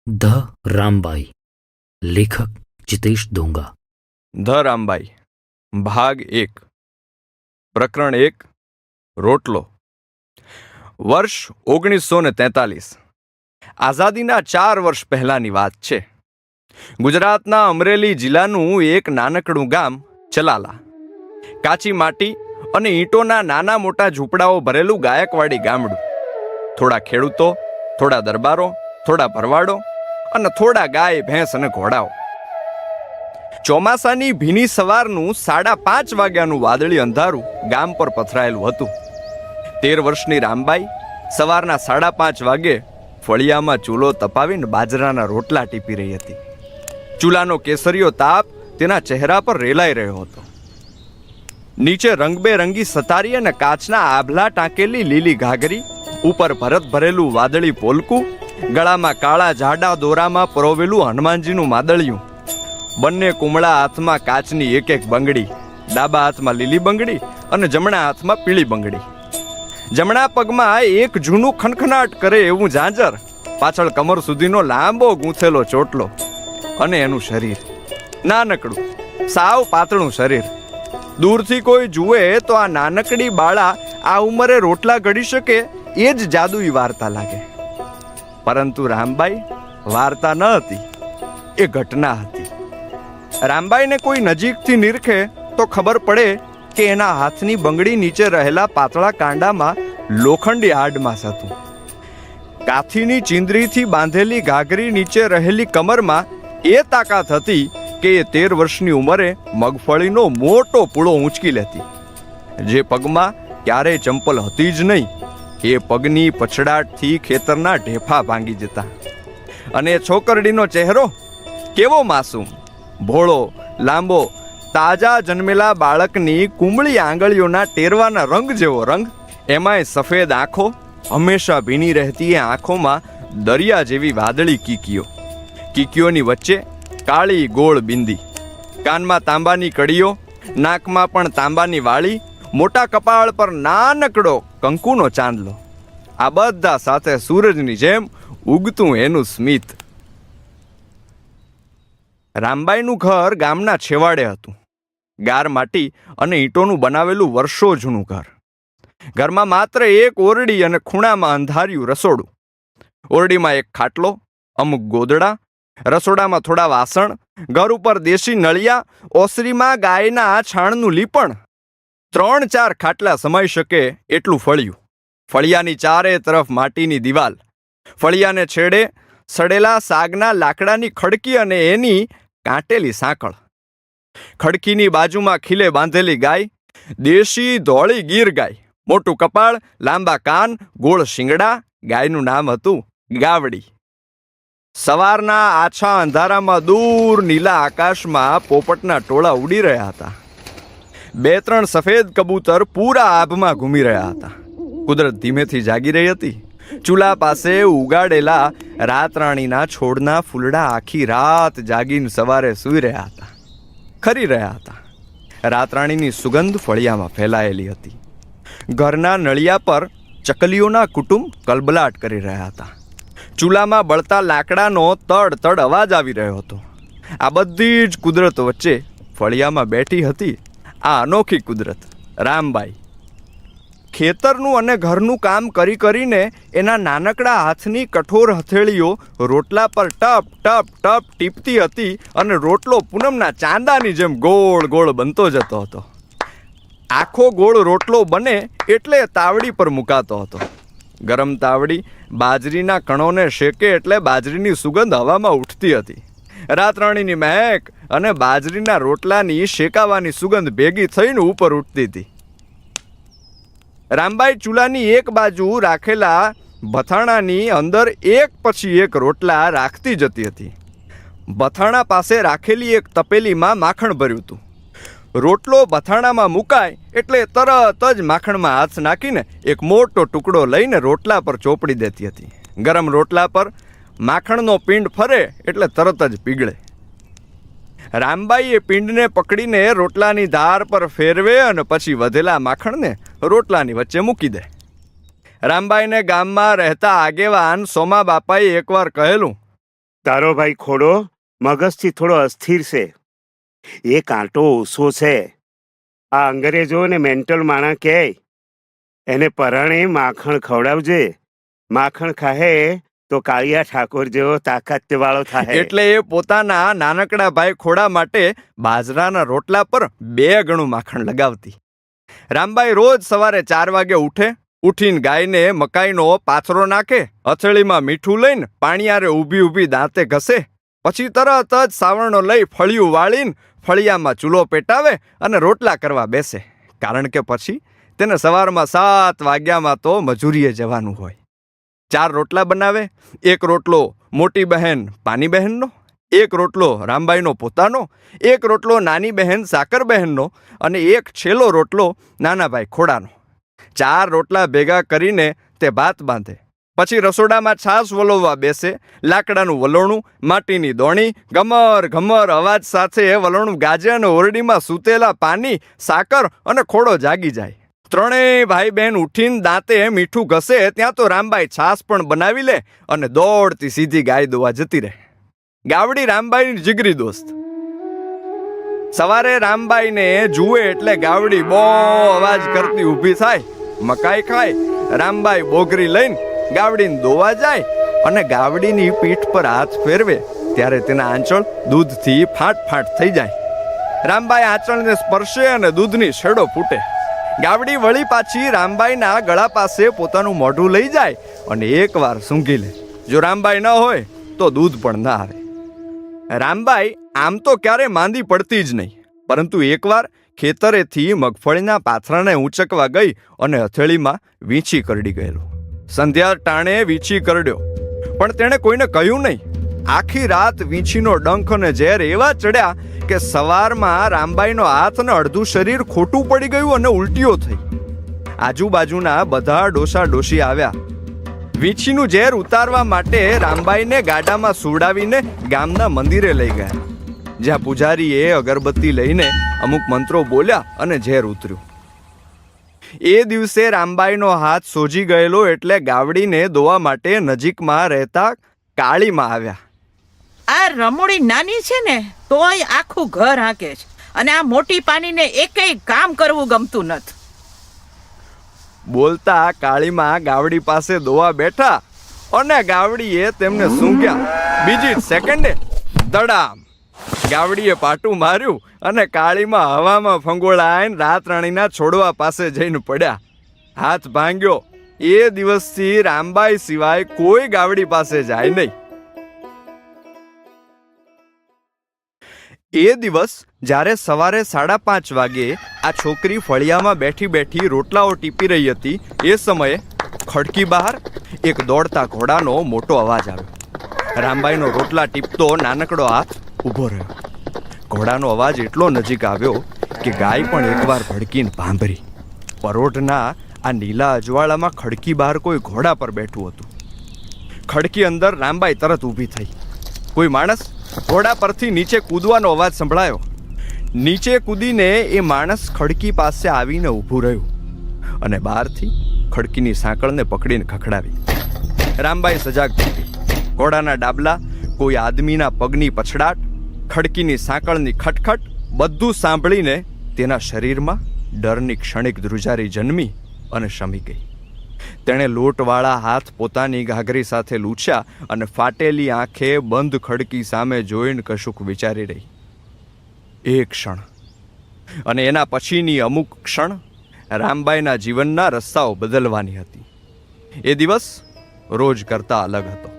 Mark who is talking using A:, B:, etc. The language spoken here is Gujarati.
A: ધ રામબાઈ, લેખક જીતેશ ડોંગા.
B: ધ રામબાઈ ભાગ 1 પ્રકરણ 1 રોટલો. વર્ષ 1943. આઝાદીના 4 વર્ષ પહેલાની વાત છે. ગુજરાતના અમરેલી જિલ્લાનું એક નાનકડું ગામ ચલાલા. કાચી માટી અને ઈંટોના નાના મોટા ઝૂંપડાઓ ભરેલું ગાયકવાડી ગામડું. થોડા ખેડૂતો, થોડા દરબારો, થોડા ભરવાડો અને થોડા ગાય ભેંસ અને ઘોડાઓ. ચોમાસાની ભીની સવારનું 5:30 વાગ્યાનું વાદળી અંધારું ગામ પર પથરાયેલું હતું. 13 વર્ષની રામબાઈ સવારના 5:30 વાગે ફળિયામાં ચૂલો તપાવીને બાજરાના રોટલા ટીપી રહી હતી. ચૂલાનો કેસરીયો તાપ તેના ચહેરા પર રેલાઈ રહ્યો હતો. નીચે રંગબેરંગી સતારી અને કાચના આભલા ટાંકેલી લીલી ઘાઘરી, ઉપર ભરત ભરેલું વાદળી પોલકું, ગળામાં કાળા જાડા દોરામાં પરોવેલું હનુમાનજીનું માદળિયું, બંને કુમળા હાથમાં કાચની એક બંગડી, ડાબા હાથમાં લીલી બંગડી અને જમણા હાથમાં પીળી બંગડી. જમણા પગમાં એક જૂનું ખનખનાટ કરે એવું ઝાંઝર, પાછળ કમર સુધીનો લાંબો ગૂંથેલો ચોટલો અને એનું શરીર નાનકડું, સાવ પાતળું શરીર. દૂરથી કોઈ જુએ તો આ નાનકડી બાળા આ ઉંમરે રોટલા ઘડી શકે એ જ જાદુઈ વાર્તા લાગે. પરંતુ રામબાઈ વાર્તા ન હતી, એ ઘટના હતી. રામબાઈને કોઈ નજીકથી નિરખે તો ખબર પડે કે એના હાથની બંગડી નીચે રહેલા પાતળા કાંડામાં લોખંડી હાડમાસ હતું. કાથીની ચીંદરીથી બાંધેલી ઘાઘરી નીચે રહેલી કમરમાં એ તાકાત હતી કે એ 13 વર્ષની ઉંમરે મગફળીનો મોટો પૂળો ઊંચકી લેતી. જે પગમાં ક્યારેય ચંપલ હતી જ નહીં, એ પગની પછડાટથી ખેતરના ઢેફા ભાંગી જતા. અને છોકરડીનો ચહેરો કેવો માસૂમ, ભોળો, લાંબો, તાજા જન્મેલા બાળકની કુંબળી આંગળીઓના ટેરવાના રંગ જેવો રંગ. એમાંય સફેદ આંખો, હંમેશા ભીની રહેતી એ આંખોમાં દરિયા જેવી વાદળી કીકીઓ. કીકીઓની વચ્ચે કાળી ગોળ બિંદી, કાનમાં તાંબાની કડીઓ, નાકમાં પણ તાંબાની વાળી, મોટા કપાળ પર નાનકડો કંકુનો ચાંદલો. આ બધા સાથે સૂરજની જેમ ઉગતું એનું સ્મિત. રામબાઈનું ઘર ગામના છેવાડે હતું. ગાર માટી અને ઈંટોનું બનાવેલું વર્ષો જૂનું ઘર. ઘરમાં માત્ર એક ઓરડી અને ખૂણામાં અંધાર્યું રસોડું. ઓરડીમાં એક ખાટલો, અમુક ગોદડા, રસોડામાં થોડા વાસણ, ઘર ઉપર દેશી નળિયા, ઓસરીમાં ગાયના છાણનું લીપણ. 3-4 ખાટલા સમાઈ શકે એટલું ફળિયું. ફળિયાની ચારે તરફ માટીની દિવાલ. ફળિયાને છેડે સડેલા સાગના લાકડાની ખડકી અને એની કાંટેલી સાંકળ. ખડકીની બાજુમાં ખીલે બાંધેલી ગાય, દેશી ધોળી ગીર ગાય. મોટું કપાળ, લાંબા કાન, ગોળ શિંગડા. ગાયનું નામ હતું ગાવડી. સવારના આછા અંધારામાં દૂર નીલા આકાશમાં પોપટના ટોળા ઉડી રહ્યા હતા. 2-3 સફેદ કબૂતર પૂરા આભમાં ઘૂમી રહ્યા હતા. કુદરત ધીમેથી જાગી રહી હતી. ચૂલા પાસે ઉગાડેલા રાતરાણીના છોડના ફૂલડા આખી રાત જાગીને સવારે સૂઈ રહ્યા હતા, ખરી રહ્યા હતા. રાતરાણીની સુગંધ ફળિયામાં ફેલાયેલી હતી. ઘરના નળિયા પર ચકલીઓના કુટુંબ કલબલાટ કરી રહ્યા હતા. ચૂલામાં બળતા લાકડાનો તડ અવાજ આવી રહ્યો હતો. આ બધી જ કુદરત વચ્ચે ફળિયામાં બેઠી હતી આ અનોખી કુદરત, રામબાઈ. ખેતરનું અને ઘરનું કામ કરી કરીને એના નાનકડા હાથની કઠોર હથેળીઓ રોટલા પર ટપ ટપ ટપ ટીપતી હતી અને રોટલો પૂનમના ચાંદાની જેમ ગોળ ગોળ બનતો જતો હતો. આખો ગોળ રોટલો બને એટલે તાવડી પર મુકાતો હતો. ગરમ તાવડી બાજરીના કણોને શેકે એટલે બાજરીની સુગંધ હવામાં ઉઠતી હતી. રાતરાણીની મહેક અને બાજરીના રોટલાની શેકાવાની સુગંધ ભેગી થઈને ઉપર ઉઠતી હતી. રામબાઈ ચૂલાની એક બાજુ રાખેલા ભથાણાની અંદર એક પછી એક રોટલા રાખતી જતી હતી. ભથાણા પાસે રાખેલી એક તપેલીમાં માખણ ભર્યું હતું. રોટલો ભથાણામાં મુકાય એટલે તરત જ માખણમાં હાથ નાખીને એક મોટો ટુકડો લઈને રોટલા પર ચોપડી દેતી હતી. ગરમ રોટલા પર માખણનો પિંડ ફરે એટલે તરત જ પીગળે. રામબાઈ એ પિંડને પકડીને રોટલાની ધાર પર ફેરવે અને પછી વધેલા માખણને રોટલાની વચ્ચે મૂકી દે. રામબાઈને ગામમાં રહેતા આગેવાન સોમા બાપાએ એકવાર કહેલું,
C: તારો ભાઈ ખોડો મગજથી થોડો અસ્થિર છે. એ કાંટો ઓછો છે. આ અંગ્રેજો ને મેન્ટલ માણા કહે. એને પરાણે માખણ ખવડાવજે. માખણ ખાહે તો કાળિયા ઠાકોર જેવો તાકાત વાળો થાય.
B: એટલે એ પોતાના નાનકડા ભાઈ ખોડા માટે બાજરાના રોટલા પર 2 ગણું માખણ લગાવતી. રામબાઈ રોજ સવારે 4 વાગે ઉઠીને ગાયને મકાઈનો પાથરો નાખે, અથેળીમાં મીઠું લઈને પાણીયારે ઊભી દાંતે ઘસે, પછી તરત જ સાવરણો લઈ ફળિયું વાળીને ફળિયામાં ચૂલો પેટાવે અને રોટલા કરવા બેસે. કારણ કે પછી તેને સવારમાં 7 વાગ્યામાં તો મજૂરીએ જવાનું હોય. 4 રોટલા બનાવે. 1 રોટલો મોટી બહેન પાની બહેનનો, 1 રોટલો રામબાઈનો પોતાનો, 1 રોટલો નાની બહેન સાકર બહેનનો અને 1 છેલ્લો રોટલો નાના ભાઈ ખોડાનો. 4 રોટલા ભેગા કરીને તે ભાત બાંધે. પછી રસોડામાં છાશ વલોવવા બેસે. લાકડાનું વલોણું, માટીની દોણી, ઘમર ઘમર અવાજ સાથે વલોણું ગાજે અને ઓરડીમાં સૂતેલા પાની, સાકર અને ખોડો જાગી જાય. 3 ભાઈ બહેન ઉઠીને દાંતે મીઠું ઘસે ત્યાં તો રામબાઈ છાશ પણ બનાવી લે અને દોડતી સીધી ગાય દોવા જતી રહે. ગાવડી રામબાઈની જીગરી દોસ્ત. સવારે રામબાઈને જુએ એટલે ગાવડી બહુ અવાજ કરતી ઊભી થાય, મકાઈ ખાય. રામબાઈ બોગરી લઈને ગાવડીને દોવા જાય અને ગાવડીની પીઠ પર હાથ ફેરવે ત્યારે તેના આંચળ દૂધથી ફાટ થઈ જાય. રામબાઈ આંચળને સ્પર્શે અને દૂધની છેડો ફૂટે. ગાવડી વળી પાછી રામબાઈના ગળા પાસે પોતાનું મોઢું લઈ જાય અને એકવાર સૂંઘી લે. જો રામબાઈ ન હોય તો દૂધ પણ ના આવે. રામબાઈ આમ તો ક્યારે માંદી પડતી જ નહીં, પરંતુ એકવાર ખેતરેથી મગફળીના પાથરાને ઊંચકવા ગઈ અને હથેળીમાં વીંછી કરડી ગયેલો. સંધ્યા ટાણે વીંછી કરડ્યો, પણ તેણે કોઈને કહ્યું નહીં. આખી રાત વીંછીનો ડંખ અને ઝેર એવા ચડ્યા કે સવારમાં રામબાઈનો હાથ અને અડધું શરીર ખોટું પડી ગયું અને ઉલટીઓ થઈ. આજુબાજુના બધા ડોસા ડોશી આવ્યા. વીંછીનું ઝેર ઉતારવા માટે રામબાઈને ગાડામાં સુવડાવીને ગામના મંદિરે લઈ ગયા, જ્યાં પૂજારીએ અગરબત્તી લઈને અમુક મંત્રો બોલ્યા અને ઝેર ઉતર્યું. એ દિવસે રામબાઈનો હાથ સોજી ગયેલો એટલે ગાવડીને દોવા માટે નજીકમાં રહેતા કાળીમાં આવ્યા.
D: આ રમોડી નાની છે ને તોય આખું ઘર હાંકે છે, અને આ મોટી પાનીને એકેય કામ કરવું ગમતું નથી.
B: બોલતા કાળીમાં ગાવડી પાસે દોવા બેઠા અને ગાવડીએ તેમને સૂંઘ્યા. બીજી જ સેકન્ડે દડામ ગાવડીએ પાટું માર્યું અને કાળીમાં હવામાં ફંગોળાઈને રાતરાણીના છોડવા પાસે જઈને પડ્યા. હાથ ભાંગ્યો. એ દિવસથી રામબાઈ સિવાય કોઈ ગાવડી પાસે જાય નહીં. એ દિવસ જ્યારે સવારે 5:30 વાગે આ છોકરી ફળિયામાં બેઠી રોટલાઓ ટીપી રહી હતી, એ સમયે ખડકી બહાર એક દોડતા ઘોડાનો મોટો અવાજ આવ્યો. રામબાઈનો રોટલા ટીપતો નાનકડો હાથ ઊભો રહ્યો. ઘોડાનો અવાજ એટલો નજીક આવ્યો કે ગાય પણ એકવાર ભડકીને ભાંભરી. પરોઢના આ નીલા અજવાળામાં ખડકી બહાર કોઈ ઘોડા પર બેઠું હતું. ખડકી અંદર રામબાઈ તરત ઊભી થઈ. કોઈ માણસ ઘોડા પરથી નીચે કૂદવાનો અવાજ સંભળાયો. નીચે કૂદીને એ માણસ ખડકી પાસે આવીને ઊભું રહ્યું અને બહારથી ખડકીની સાંકળને પકડીને ખખડાવી. રામબાઈ સજાગ થઈ ગઈ. ઘોડાના ડાબલા, કોઈ આદમીના પગની પછડાટ, ખડકીની સાંકળની ખટખટ બધું સાંભળીને તેના શરીરમાં ડરની ક્ષણિક ધ્રુજારી જન્મી અને શમી ગઈ. તેણે લોટવાળા હાથ પોતાની ઘાઘરી સાથે લૂછ્યા અને ફાટેલી આંખે બંધ ખડકી સામે જોઈને કશુંક વિચારી રહી. એ ક્ષણ અને એના પછીની અમુક ક્ષણ રામબાઈના જીવનના રસ્તાઓ બદલવાની હતી. એ દિવસ રોજ કરતા અલગ હતો.